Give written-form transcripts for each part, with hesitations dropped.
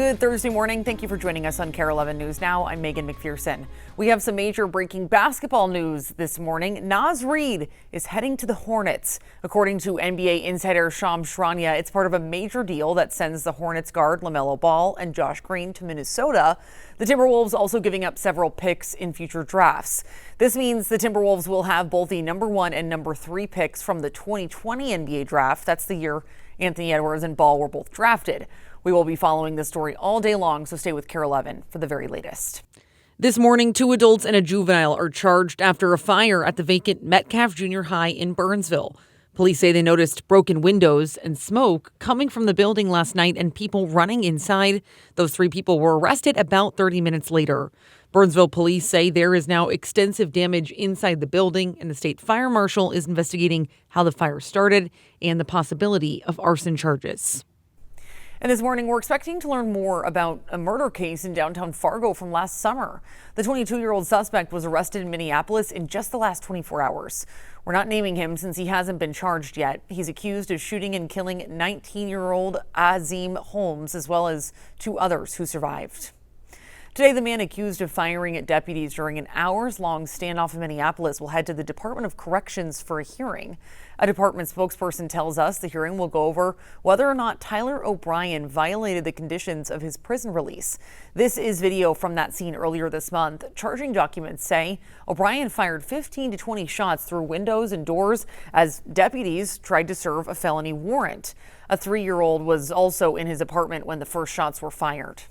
Good Thursday morning. Thank you for joining us on Kare 11 News Now. I'm Megan McPherson. We have some major breaking basketball news this morning. Naz Reid is heading to the Hornets. According to NBA insider Shams Charania, it's part of a major deal that sends the Hornets guard LaMelo Ball and Josh Green to Minnesota. The Timberwolves also giving up several picks in future drafts. This means the Timberwolves will have both the number 1 and number 3 picks from the 2020 NBA draft. That's the year Anthony Edwards and Ball were both drafted. We will be following this story all day long, so stay with Kare 11 for the very latest. This morning, 2 adults and a juvenile are charged after a fire at the vacant Metcalf Junior High in Burnsville. Police say they noticed broken windows and smoke coming from the building last night and people running inside. Those 3 people were arrested about 30 minutes later. Burnsville police say there is now extensive damage inside the building, and the state fire marshal is investigating how the fire started and the possibility of arson charges. And this morning, we're expecting to learn more about a murder case in downtown Fargo from last summer. The 22-year-old suspect was arrested in Minneapolis in just the last 24 hours. We're not naming him since he hasn't been charged yet. He's accused of shooting and killing 19-year-old Azim Holmes, as well as 2 others who survived. Today, the man accused of firing at deputies during an hours-long standoff in Minneapolis will head to the Department of Corrections for a hearing. A department spokesperson tells us the hearing will go over whether or not Tyler O'Brien violated the conditions of his prison release. This is video from that scene earlier this month. Charging documents say O'Brien fired 15 to 20 shots through windows and doors as deputies tried to serve a felony warrant. A 3-year-old was also in his apartment when the first shots were fired.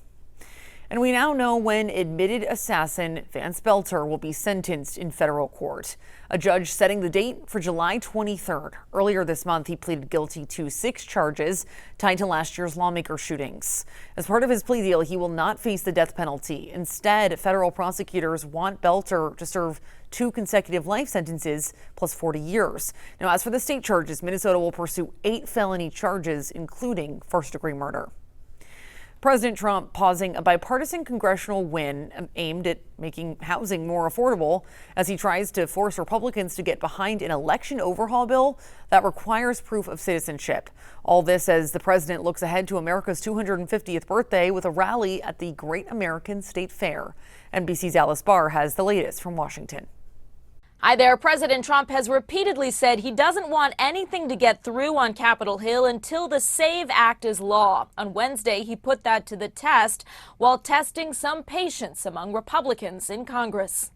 And we now know when admitted assassin Vance Boelter will be sentenced in federal court. A judge setting the date for July 23rd. Earlier this month, he pleaded guilty to 6 charges tied to last year's lawmaker shootings. As part of his plea deal, he will not face the death penalty. Instead, federal prosecutors want Boelter to serve 2 consecutive life sentences plus 40 years. Now, as for the state charges, Minnesota will pursue 8 felony charges, including first-degree murder. President Trump pausing a bipartisan congressional win aimed at making housing more affordable as he tries to force Republicans to get behind an election overhaul bill that requires proof of citizenship. All this as the president looks ahead to America's 250th birthday with a rally at the Great American State Fair. NBC's Alice Barr has the latest from Washington. Hi there. President Trump has repeatedly said he doesn't want anything to get through on Capitol Hill until the SAVE Act is law. On Wednesday, he put that to the test while testing some patience among Republicans in Congress.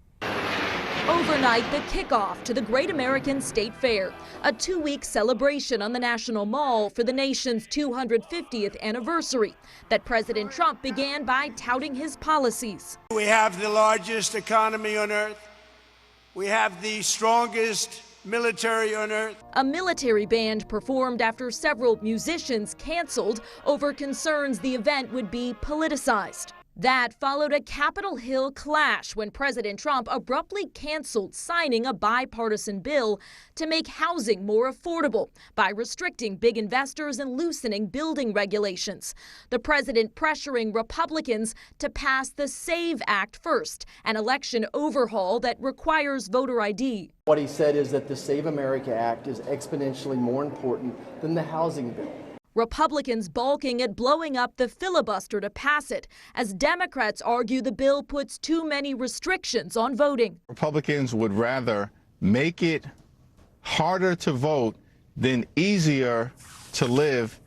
Overnight, the kickoff to the Great American State Fair, a 2-week celebration on the National Mall for the nation's 250th anniversary that President Trump began by touting his policies. We have the largest economy on earth. We have the strongest military on earth. A military band performed after several musicians canceled over concerns the event would be politicized. That followed a Capitol Hill clash when President Trump abruptly canceled signing a bipartisan bill to make housing more affordable by restricting big investors and loosening building regulations. The president pressuring Republicans to pass the SAVE Act first, an election overhaul that requires voter ID. What he said is that the Save America Act is exponentially more important than the housing bill. Republicans balking at blowing up the filibuster to pass it, as Democrats argue the bill puts too many restrictions on voting. Republicans would rather make it harder to vote than easier to live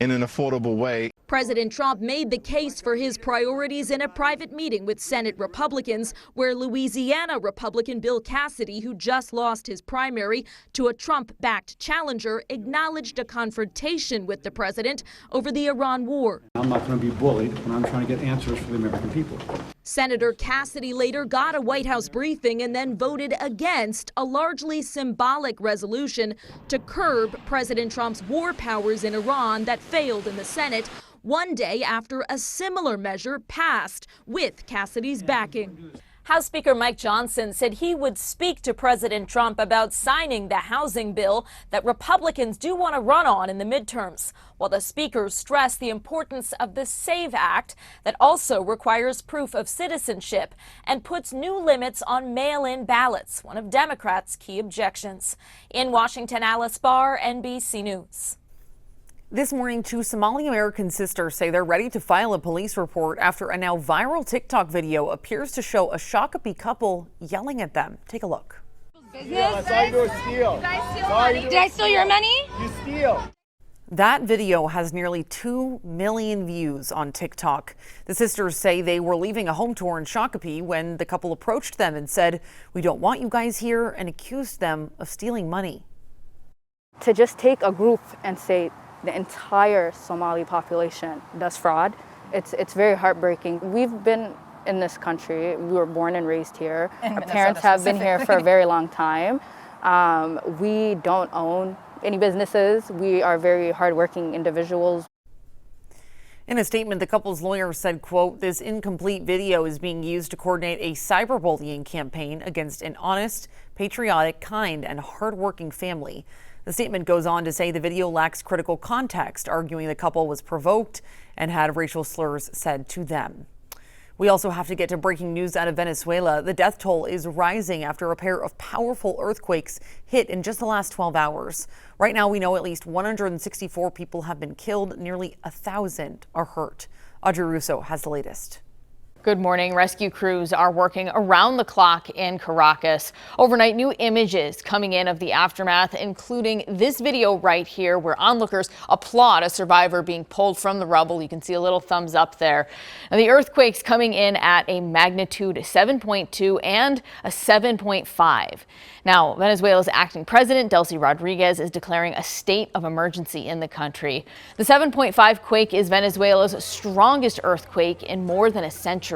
in an affordable way. President Trump made the case for his priorities in a private meeting with Senate Republicans, where Louisiana Republican Bill Cassidy, who just lost his primary to a Trump-backed challenger, acknowledged a confrontation with the president over the Iran war. I'm not going to be bullied when I'm trying to get answers for the American people. Senator Cassidy later got a White House briefing and then voted against a largely symbolic resolution to curb President Trump's war powers in Iran that failed in the Senate, one day after a similar measure passed with Cassidy's backing. House Speaker Mike Johnson said he would speak to President Trump about signing the housing bill that Republicans do want to run on in the midterms, while the speaker stressed the importance of the SAVE Act that also requires proof of citizenship and puts new limits on mail-in ballots, one of Democrats' key objections. In Washington, Alice Barr, NBC News. This morning, two Somali American sisters say they're ready to file a police report after a now viral TikTok video appears to show a Shakopee couple yelling at them. Take a look. Did I steal your money? You steal. That video has nearly 2 million views on TikTok. The sisters say they were leaving a home tour in Shakopee when the couple approached them and said, "We don't want you guys here," and accused them of stealing money. To just take a group and say the entire Somali population does fraud, it's very heartbreaking. We've been in this country. We were born and raised here. Our parents have been here for a very long time. We don't own any businesses. We are very hardworking individuals. In a statement, the couple's lawyer said, quote, "This incomplete video is being used to coordinate a cyberbullying campaign against an honest, patriotic, kind, and hardworking family." The statement goes on to say the video lacks critical context, arguing the couple was provoked and had racial slurs said to them. We also have to get to breaking news out of Venezuela. The death toll is rising after a pair of powerful earthquakes hit in just the last 12 hours. Right now, we know at least 164 people have been killed. Nearly 1,000 are hurt. Audrey Russo has the latest. Good morning. Rescue crews are working around the clock in Caracas. Overnight, new images coming in of the aftermath, including this video right here where onlookers applaud a survivor being pulled from the rubble. You can see a little thumbs up there. And the earthquakes coming in at a magnitude 7.2 and a 7.5. Now, Venezuela's acting president, Delcy Rodriguez, is declaring a state of emergency in the country. The 7.5 quake is Venezuela's strongest earthquake in more than a century.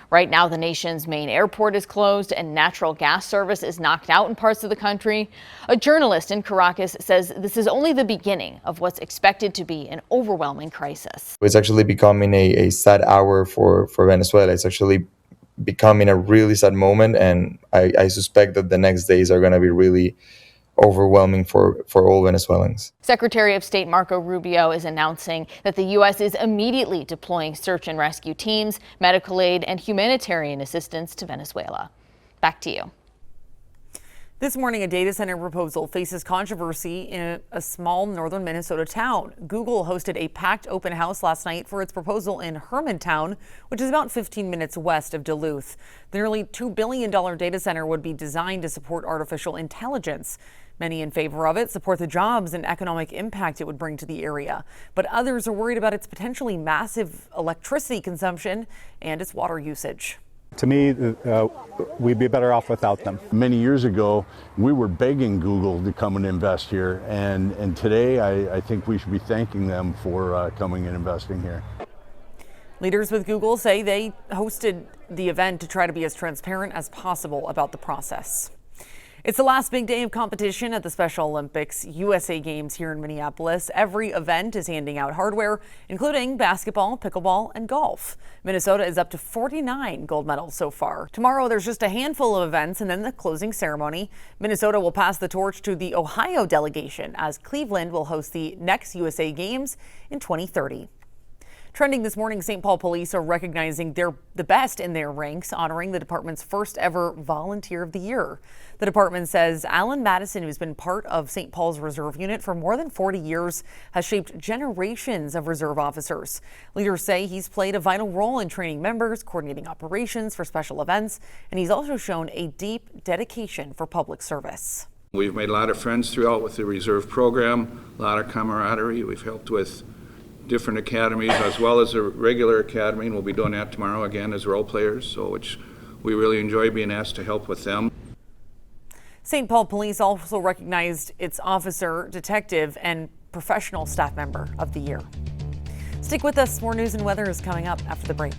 Right now, the nation's main airport is closed and natural gas service is knocked out in parts of the country. A journalist in Caracas says this is only the beginning of what's expected to be an overwhelming crisis. It's actually becoming a sad hour for Venezuela. It's actually becoming a really sad moment, and I suspect that the next days are going to be really overwhelming for all Venezuelans. Secretary of State Marco Rubio is announcing that the U.S. is immediately deploying search and rescue teams, medical aid, and humanitarian assistance to Venezuela. Back to you. This morning, a data center proposal faces controversy in a small northern Minnesota town. Google hosted a packed open house last night for its proposal in Hermantown, which is about 15 minutes west of Duluth. The nearly $2 billion data center would be designed to support artificial intelligence. Many in favor of it support the jobs and economic impact it would bring to the area. But others are worried about its potentially massive electricity consumption and its water usage. To me, we'd be better off without them. Many years ago, we were begging Google to come and invest here, and today I think we should be thanking them for coming and investing here. Leaders with Google say they hosted the event to try to be as transparent as possible about the process. It's the last big day of competition at the Special Olympics USA Games here in Minneapolis. Every event is handing out hardware, including basketball, pickleball, and golf. Minnesota is up to 49 gold medals so far. Tomorrow, there's just a handful of events and then the closing ceremony. Minnesota will pass the torch to the Ohio delegation as Cleveland will host the next USA Games in 2030. Trending this morning, St. Paul police are recognizing the best in their ranks, honoring the department's first ever Volunteer of the Year. The department says Alan Madison, who's been part of St. Paul's Reserve Unit for more than 40 years, has shaped generations of reserve officers. Leaders say he's played a vital role in training members, coordinating operations for special events, and he's also shown a deep dedication for public service. We've made a lot of friends throughout with the reserve program, a lot of camaraderie. We've helped with different academies as well as a regular academy, and we'll be doing that tomorrow again as role players, so which we really enjoy being asked to help with them. St. Paul Police also recognized its officer, detective, and professional staff member of the year. Stick with us. More news and weather is coming up after the break.